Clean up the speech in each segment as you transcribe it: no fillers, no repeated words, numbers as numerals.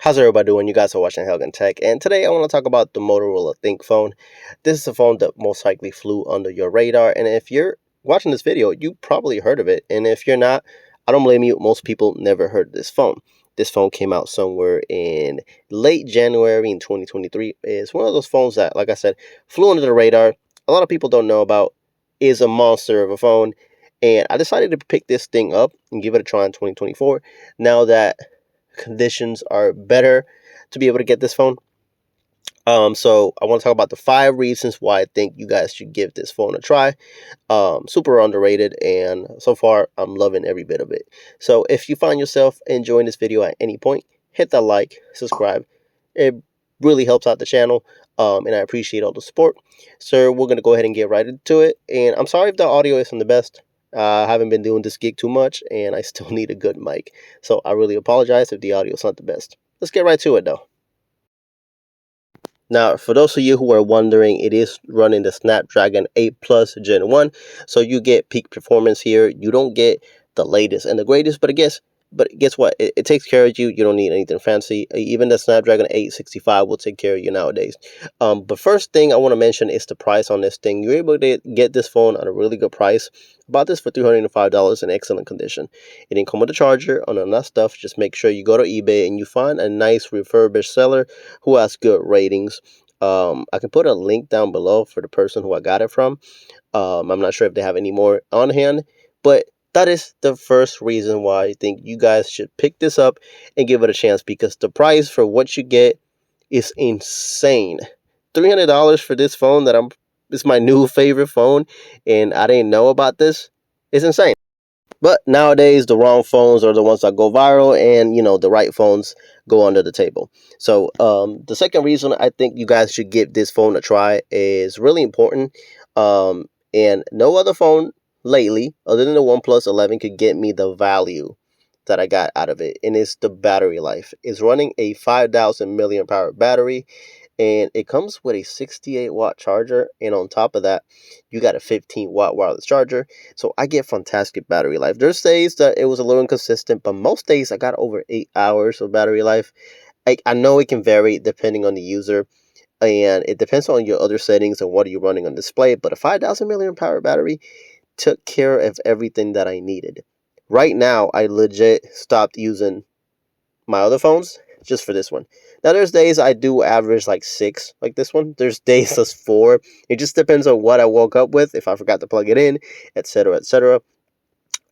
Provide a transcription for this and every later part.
How's everybody doing? You guys are watching Helgen Tech, and today I want to talk about the Motorola ThinkPhone. This is a phone that most likely flew under your radar, and if you're watching this video, you probably heard of it, and if you're not, I don't blame you. Most people never heard of this phone. This phone came out somewhere in late January in 2023. It's one of those phones that, like I said, flew under the radar. A lot of people don't know about. Is a monster of a phone, and I decided to pick this thing up and give it a try in 2024. Now that conditions are better to be able to get this phone. So I want to talk about the 5 reasons why I think you guys should give this phone a try. Super underrated, and so far I'm loving every bit of it. So if you find yourself enjoying this video at any point, hit that like, subscribe. It really helps out the channel, and I appreciate all the support. So we're gonna go ahead and get right into it. And I'm sorry if the audio isn't the best. I haven't been doing this gig too much, and I still need a good mic. So I really apologize if the audio is not the best. Let's get right to it though. Now, for those of you who are wondering, it is running the Snapdragon 8 Plus Gen 1, so you get peak performance here. You don't get the latest and the greatest, but guess what? It takes care of you. You don't need anything fancy. Even the Snapdragon 865 will take care of you nowadays. But first thing I want to mention is the price on this thing. You're able to get this phone at a really good price. Bought this for $305 in excellent condition. It didn't come with a charger or none of that stuff. Just make sure you go to eBay and you find a nice refurbished seller who has good ratings. I can put a link down below for the person who I got it from. I'm not sure if they have any more on hand, but that is the first reason why I think you guys should pick this up and give it a chance, because the price for what you get is insane. $300 for this phone it's my new favorite phone, and I didn't know about this. It's insane. But nowadays, the wrong phones are the ones that go viral, and the right phones go under the table. So the second reason I think you guys should give this phone a try is really important. And no other phone lately, other than the OnePlus 11, could get me the value that I got out of it, and it's the battery life. It's running a 5,000 milliamp hour battery, and it comes with a 68-watt charger, and on top of that you got a 15-watt wireless charger. So I get fantastic battery life. There's days that it was a little inconsistent, but most days I got over 8 hours of battery life. I know it can vary depending on the user, and it depends on your other settings and what are you running on display, but a 5,000 milliamp hour battery took care of everything that I needed. Right now I legit stopped using my other phones just for this one. Now there's days I do average like 6, like this one. There's days that's 4. It just depends on what I woke up with, if I forgot to plug it in, etc., etc.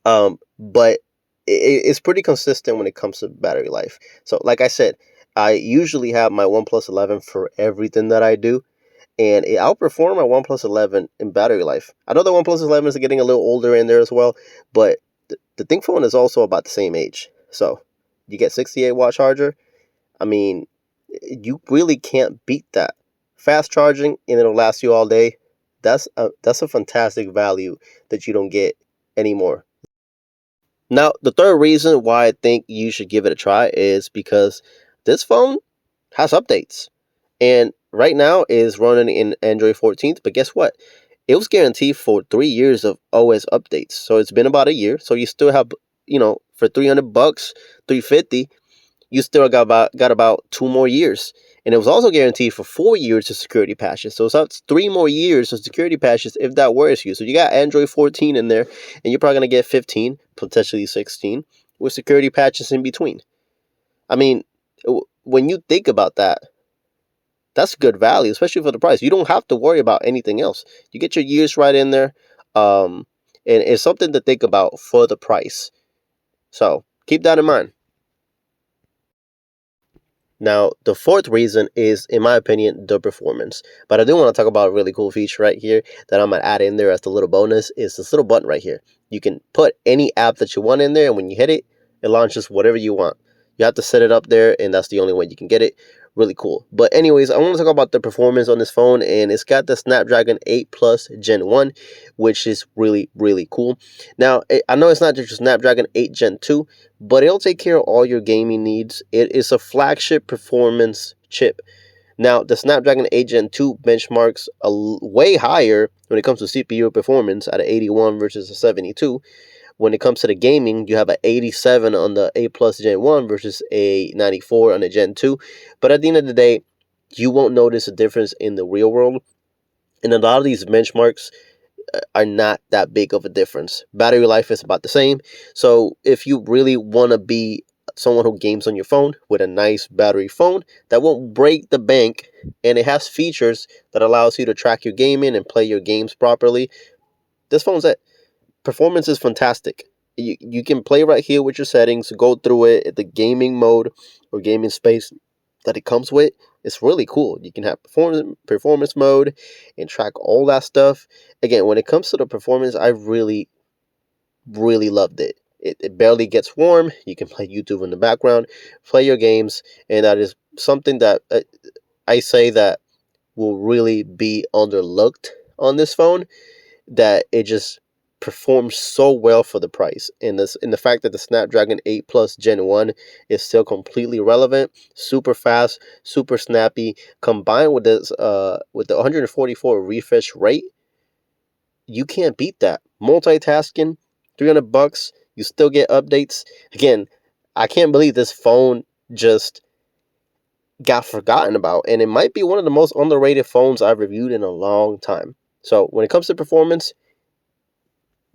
But it's pretty consistent when it comes to battery life. So like I said, I usually have my OnePlus 11 for everything that I do, and it outperformed my OnePlus 11 in battery life. I know the OnePlus 11 is getting a little older in there as well, but the ThinkPhone is also about the same age. So you get 68-watt charger. I mean, you really can't beat that. Fast charging, and it'll last you all day. That's a fantastic value that you don't get anymore. Now, the third reason why I think you should give it a try is because this phone has updates. And right now is running in Android 14, but guess what? It was guaranteed for 3 years of OS updates. So it's been about a year. So you still have, for $300, 350, you still got about 2 more years. And it was also guaranteed for 4 years of security patches. So it's 3 more years of security patches if that worries you. So you got Android 14 in there, and you're probably going to get 15, potentially 16, with security patches in between. I mean, when you think about that, that's good value, especially for the price. You don't have to worry about anything else. You get your years right in there, and it's something to think about for the price. So keep that in mind. Now, the fourth reason is, in my opinion, the performance. But I do want to talk about a really cool feature right here that I'm going to add in there as the little bonus, is this little button right here. You can put any app that you want in there, and when you hit it, it launches whatever you want. You have to set it up there, and that's the only way you can get it. Really cool. But anyways, I want to talk about the performance on this phone, and it's got the Snapdragon 8 Plus Gen 1, which is really, really cool. Now, I know it's not just Snapdragon 8 Gen 2, but it'll take care of all your gaming needs. It is a flagship performance chip. Now, the Snapdragon 8 Gen 2 benchmarks way higher when it comes to CPU performance at an 81 versus a 72, When it comes to the gaming, you have an 87 on the A Plus Gen 1 versus a 94 on the Gen 2. But at the end of the day, you won't notice a difference in the real world. And a lot of these benchmarks are not that big of a difference. Battery life is about the same. So if you really want to be someone who games on your phone with a nice battery phone that won't break the bank, and it has features that allows you to track your gaming and play your games properly, this phone's it. Performance is fantastic. You can play right here with your settings, go through it. The gaming mode or gaming space that it comes with, it's really cool. You can have performance mode and track all that stuff. Again, when it comes to the performance, I really, really loved it. It barely gets warm. You can play YouTube in the background, play your games, and that is something that I say that will really be underlooked on this phone, that it just performs so well for the price. And this, and the fact that the Snapdragon 8 Plus Gen 1 is still completely relevant, super fast, super snappy, combined with this with the 144 refresh rate, you can't beat that. Multitasking, $300, you still get updates. Again, I can't believe this phone just got forgotten about, and it might be one of the most underrated phones I've reviewed in a long time. So when it comes to performance,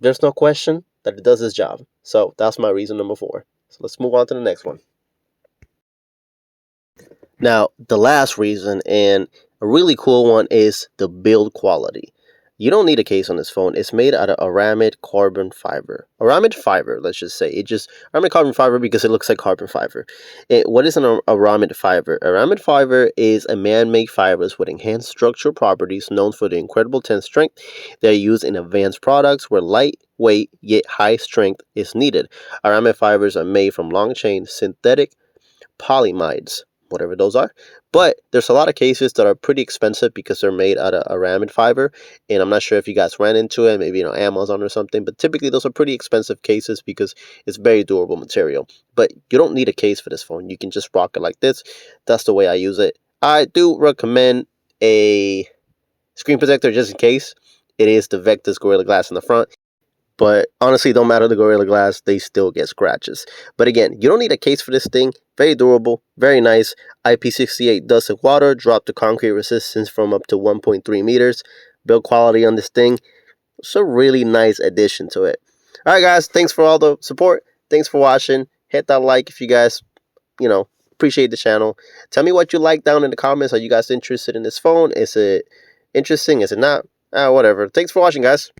there's no question that it does its job. So that's my reason number 4. So let's move on to the next one. Now, the last reason, and a really cool one, is the build quality. You don't need a case on this phone. It's made out of aramid carbon fiber. Aramid fiber, let's just say. It just, aramid carbon fiber because it looks like carbon fiber. What is an aramid fiber? Aramid fiber is a man-made fibers with enhanced structural properties known for their incredible tense strength. They're used in advanced products where lightweight yet high strength is needed. Aramid fibers are made from long-chain synthetic polyamides, whatever those are. But there's a lot of cases that are pretty expensive because they're made out of aramid fiber, and I'm not sure if you guys ran into it, maybe Amazon or something, but typically those are pretty expensive cases because it's very durable material. But you don't need a case for this phone. You can just rock it like this. That's the way I use it. I do recommend a screen protector just in case. It is the Vectus Gorilla Glass in the front. But honestly, don't matter the Gorilla Glass, they still get scratches. But again, you don't need a case for this thing. Very durable, very nice. IP68 dust and water, drop to concrete resistance from up to 1.3 meters. Build quality on this thing. It's a really nice addition to it. Alright guys, thanks for all the support. Thanks for watching. Hit that like if you guys, appreciate the channel. Tell me what you like down in the comments. Are you guys interested in this phone? Is it interesting? Is it not? Whatever. Thanks for watching, guys.